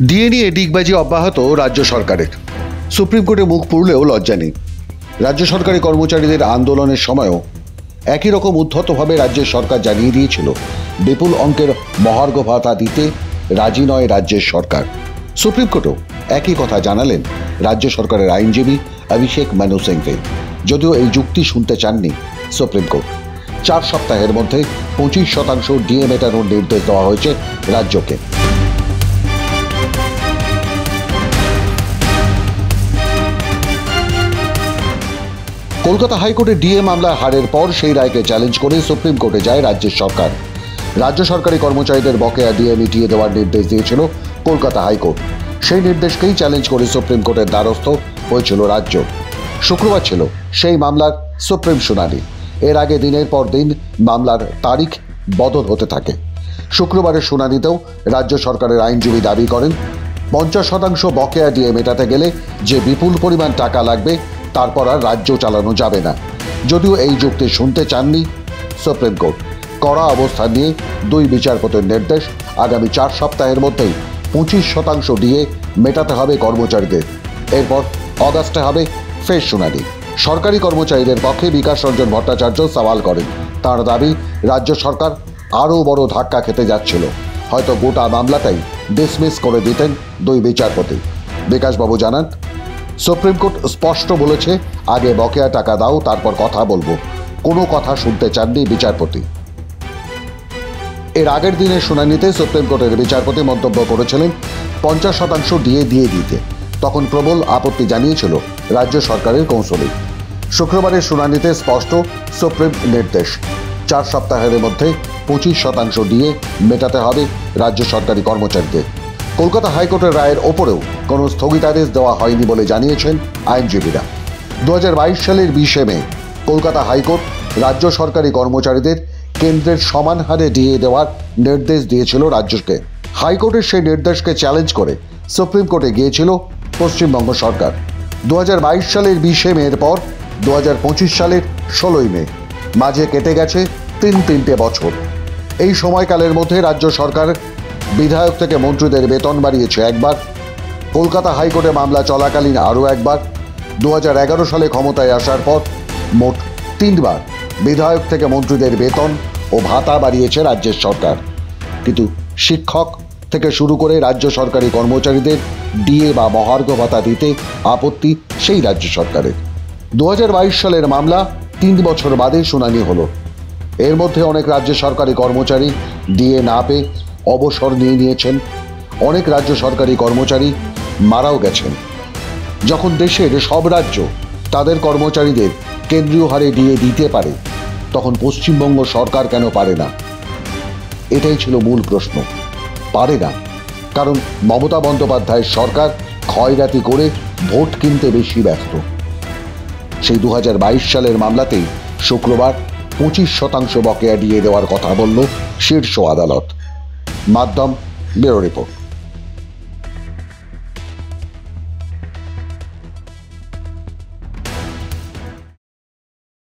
DA নিয়ে ডিগবাজি অব্যাহত রাজ্য সরকারের। সুপ্রিম কোর্টে মুখ পুরলেও লজ্জা নেই। রাজ্য সরকারি কর্মচারীদের আন্দোলনের সময়ও একই রকম উদ্ধতভাবে রাজ্যের সরকার জানিয়ে দিয়েছিল বিপুল অঙ্কের মহার্ঘ ভাতা দিতে রাজি নয় রাজ্যের সরকার। সুপ্রিম কোর্টেও একই কথা জানালেন রাজ্য সরকারের আইনজীবী অভিষেক মানু সিংভি। যদিও এই যুক্তি শুনতে চাননি সুপ্রিম কোর্ট। 4 সপ্তাহের মধ্যে 25% ডিএ মেটানোর নির্দেশ দেওয়া হয়েছে রাজ্যকে। কলকাতা হাইকোর্টে ডিএ মামলায় হারের পর সেই রায়কে চ্যালেঞ্জ করে সুপ্রিম কোর্টে যায় রাজ্যের সরকার। রাজ্য সরকারি কর্মচারীদের বকেয়া ডিএ মিটিয়ে দেওয়ার নির্দেশ দিয়েছিল কলকাতা হাইকোর্ট। সেই নির্দেশকেই চ্যালেঞ্জ করে সুপ্রিম কোর্টের দ্বারস্থ হয়েছিল রাজ্য। শুক্রবার ছিল সেই মামলার সুপ্রিম শুনানি। এর আগে দিনের পর দিন মামলার তারিখ বদল হতে থাকে। শুক্রবারের শুনানিতেও রাজ্য সরকারের আইনজীবী দাবি করেন 50% বকেয়া ডিএ মেটাতে গেলে যে বিপুল পরিমাণ টাকা লাগবে তারপর আর রাজ্য চালানো যাবে না। যদিও এই যুক্তি শুনতে চাননি সুপ্রিম কোর্ট। কড়া অবস্থান নিয়ে 2 বিচারপতির নির্দেশ, আগামী 4 সপ্তাহের মধ্যেই 25% ডিএ মেটাতে হবে কর্মচারীদের। এরপর অগাস্টে হবে ফের শুনানি। সরকারি কর্মচারীদের পক্ষে বিকাশ রঞ্জন ভট্টাচার্য সওয়াল করেন। তার দাবি রাজ্য সরকার আরও বড় ধাক্কা খেতে যাচ্ছিল। হয়তো গোটা মামলাটাই ডিসমিস করে দিতেন 2 বিচারপতি। বিকাশবাবু জানান, সুপ্রিম কোর্ট স্পষ্ট বলেছে আগে বকেয়া টাকা দাও, তারপর কথা বলবো। কোনো কথা শুনতে চাননি বিচারপতি। এর আগের দিনের শুনানিতে সুপ্রিম কোর্টের বিচারপতি মন্তব্য করেছিলেন 50% ডিএ দিয়ে দিতে। তখন প্রবল আপত্তি জানিয়েছিল রাজ্য সরকারের কৌঁসুলি। শুক্রবারের শুনানিতে স্পষ্ট সুপ্রিম নির্দেশ, 4 সপ্তাহের মধ্যে 25% ডিএ মেটাতে হবে রাজ্য সরকারি কর্মচারীদের। কলকাতা হাইকোর্টের রায়ের ওপরেও কোনো স্থগিতাদেশ দেওয়া হয়নি বলে জানিয়েছেন আইনজীবীরা। 2022 সালের 20 মে কলকাতা হাইকোর্ট রাজ্য সরকারি কর্মচারীদের কেন্দ্রের সমান হারে ডিএ দেওয়ার নির্দেশ দিয়েছিল রাজ্যকে। হাইকোর্টের সেই নির্দেশকে চ্যালেঞ্জ করে সুপ্রিম কোর্টে গিয়েছিল পশ্চিমবঙ্গ সরকার। 2022 সালের 20 মের পর 2025 সালের 16 মে, মাঝে কেটে গেছে 3 বছর। এই সময়কালের মধ্যে রাজ্য সরকার বিধায়ক থেকে মন্ত্রীদের বেতন বাড়িয়েছে একবার, কলকাতা হাইকোর্টে মামলা চলাকালীন আরও একবার, 2011 সালে ক্ষমতায় আসার পর মোট 3 বার বিধায়ক থেকে মন্ত্রীদের বেতন ও ভাতা বাড়িয়েছে রাজ্যের সরকার। কিন্তু শিক্ষক থেকে শুরু করে রাজ্য সরকারি কর্মচারীদের ডিএ বা মহার্ঘ ভাতা দিতে আপত্তি সেই রাজ্য সরকারের। 2022 সালের মামলা 3 বছর বাদে শুনানি হলো। এর মধ্যে অনেক রাজ্য সরকারি কর্মচারী ডিএ না পেয়ে অবসর নিয়ে নিয়েছেন। অনেক রাজ্য সরকারি কর্মচারী মারাও গেছেন। যখন দেশের সব রাজ্য তাদের কর্মচারীদের কেন্দ্রীয় হারে ডিএ দিতে পারে, তখন পশ্চিমবঙ্গ সরকার কেন পারে না? এটাই ছিল মূল প্রশ্ন। পারে না কারণ মমতা বন্দ্যোপাধ্যায়ের সরকার খয়রাতি করে ভোট কিনতে বেশি ব্যস্ত। সেই 2022 সালের মামলাতেই শুক্রবার 25% বকেয়া ডিএ দেওয়ার কথা বলল শীর্ষ আদালত। মাধ্যম ব্যুরো রিপোর্ট।